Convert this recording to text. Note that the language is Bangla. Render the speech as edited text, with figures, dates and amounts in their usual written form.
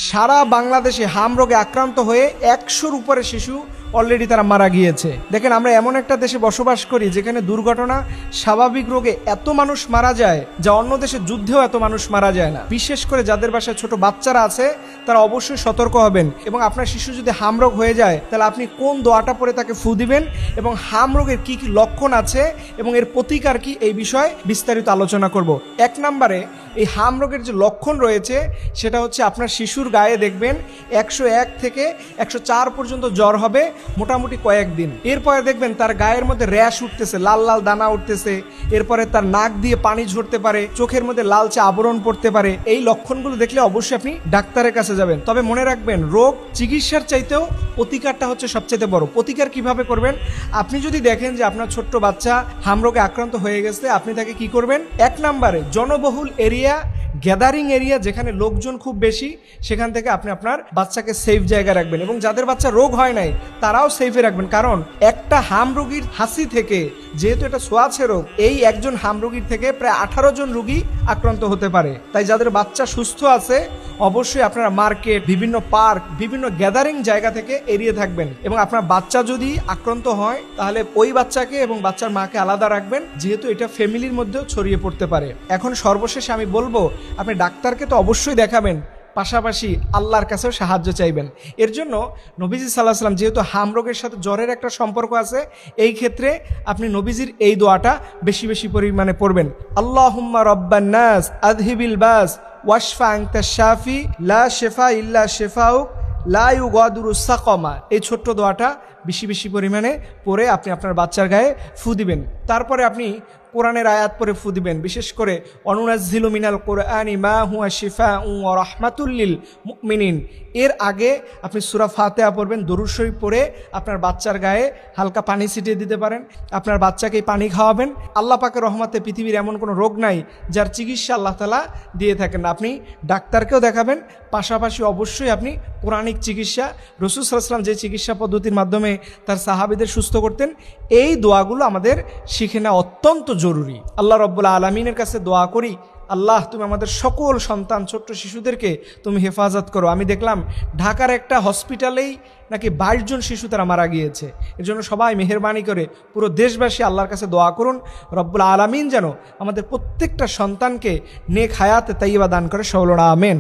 সারা বাংলাদেশে হাম রোগে আক্রান্ত হয়ে 100-র উপরে শিশু অলরেডি তারা মারা গিয়েছে। দেখেন, আমরা এমন একটা দেশে বসবাস করি যেখানে দুর্ঘটনা, স্বাভাবিক রোগে এত মানুষ মারা যায় যা অন্য দেশে যুদ্ধেও এত মানুষ মারা যায় না। বিশেষ করে যাদের বাসায় ছোট বাচ্চারা আছে তারা অবশ্যই সতর্ক হবেন। এবং আপনার শিশু যদি হাম রোগ হয়ে যায় তাহলে আপনি কোন দোয়াটা পরে তাকে ফু দিবেন এবং হাম রোগের কি কি লক্ষণ আছে এবং এর প্রতিকার কি, এই বিষয়ে বিস্তারিত আলোচনা করব। 1 নম্বরে এই হাম রোগের যে লক্ষণ রয়েছে সেটা হচ্ছে আপনার শিশুর গায়ে দেখবেন 101 থেকে 104 পর্যন্ত জ্বর হবে মোটামুটি কয়েকদিন। এরপরে দেখবেন তার গায়ের মধ্যে র্যাশ উঠতেছে, লাল লাল দানা উঠতেছে। এরপরে তার নাক দিয়ে পানি ঝরতে পারে, চোখের মধ্যে লালচে আবরণ পড়তে পারে। এই লক্ষণগুলো দেখলে অবশ্যই আপনি ডাক্তারের কাছে যাবেন। তবে মনে রাখবেন, রোগ চিকিৎসার চাইতেও প্রতিকারটা হচ্ছে সবচেয়ে বড়। প্রতিকার কিভাবে করবেন? আপনি যদি দেখেন যে আপনার ছোট্ট বাচ্চা হাম রোগে আক্রান্ত হয়ে গেছে, আপনি তাকে কি করবেন? 1 নম্বরে জনবহুল এরিয়া, গ্যাদারিং এরিয়া, যেখানে লোকজন খুব বেশি, সেখান থেকে আপনি আপনার বাচ্চাকে সেফ জায়গায় রাখবেন। এবং যাদের বাচ্চা রোগ হয় নাই তারাও সেফে রাখবেন, কারণ একটা হাম রোগীর হাসি থেকে, যেহেতু এটা ছোঁয়াচে রোগ, এই একজন হাম রোগীর থেকে প্রায় 18 জন রোগী আক্রান্ত হতে পারে। তাই যাদের বাচ্চা সুস্থ আছে অবশ্যই আপনারা মার্কেট, বিভিন্ন পার্ক, বিভিন্ন গ্যাদারিং জায়গা থেকে এড়িয়ে থাকবেন। এবং আপনার বাচ্চা যদি আক্রান্ত হয় তাহলে ওই বাচ্চাকে এবং বাচ্চার মাকে আলাদা রাখবেন, যেহেতু এটা ফ্যামিলির মধ্যেও ছড়িয়ে পড়তে পারে। এখন সর্বশেষে আমি বলবো, আপনি ডাক্তারকে তো অবশ্যই দেখাবেন, পাশাপাশি আল্লাহর কাছেও সাহায্য চাইবেন। এর জন্য নবীজি সাল্লাল্লাহু আলাইহি ওয়াসাল্লাম, যেহেতু হাম রোগের সাথে জ্বরের একটা সম্পর্ক আছে, এই ক্ষেত্রে আপনি নবীজির এই দোয়াটা বেশি বেশি পরিমাণে পড়বেন। আল্লাহুম্মা রব্বান নাস আযহিবিল বাস ওয়াশফা আনতা শাফি লা শিফা ইল্লা শিফাউক লা ইউগাদিরু সাকমা। এই ছোট্ট দোয়াটা বেশি বেশি পরিমাণে পড়ে আপনি আপনার বাচ্চার গায়ে ফু দিবেন। তারপরে আপনি কোরআনের আয়াত পরে ফু দিবেন। বিশেষ করে অনুনাজ্জিলু মিনাল কোরআনি মা হুয়া শিফাউন ওয়া রাহমাতুল লিল মুমিনিন। এর আগে আপনি সূরা ফাতিহা পড়বেন, দরুদ শরীফ পড়ে আপনার বাচ্চার গায়ে হালকা পানি ছিটিয়ে দিতে পারেন। আপনার বাচ্চাকে পানি খাওয়াবেন। আল্লাহ পাকের রহমতে পৃথিবীর এমন কোনো রোগ নাই যার চিকিৎসা আল্লাহ তাআলা দিয়ে থাকেন না। আপনি ডাক্তারকেও দেখাবেন, পাশাপাশি অবশ্যই আপনি কোরআনিক চিকিৎসা, রাসূল সাল্লাল্লাহু আলাইহি ওয়াসাল্লাম যে চিকিৎসা পদ্ধতির মাধ্যমে তার সাহাবীদের সুস্থ করতেন, এই দোয়াগুলো আমাদের শিখে নেওয়া অত্যন্ত জরুরি। আল্লাহ রাব্বুল আলামিনের কাছে দোয়া করি, আল্লাহ তুমি আমাদের সকল সন্তান, ছোট্ট শিশুদেরকে তুমি হেফাজত করো। আমি দেখলাম ঢাকার একটা হসপিটালেই নাকি 22 জন শিশু তারা মারা গিয়েছে। এর জন্য সবাই মেহেরবানি করে পুরো দেশবাসী আল্লাহর কাছে দোয়া করুন, রব্বুল আলামিন যেন আমাদের প্রত্যেকটা সন্তানকে নেক হায়াতে তাইয়্যিবা দান করে। সকল আমিন।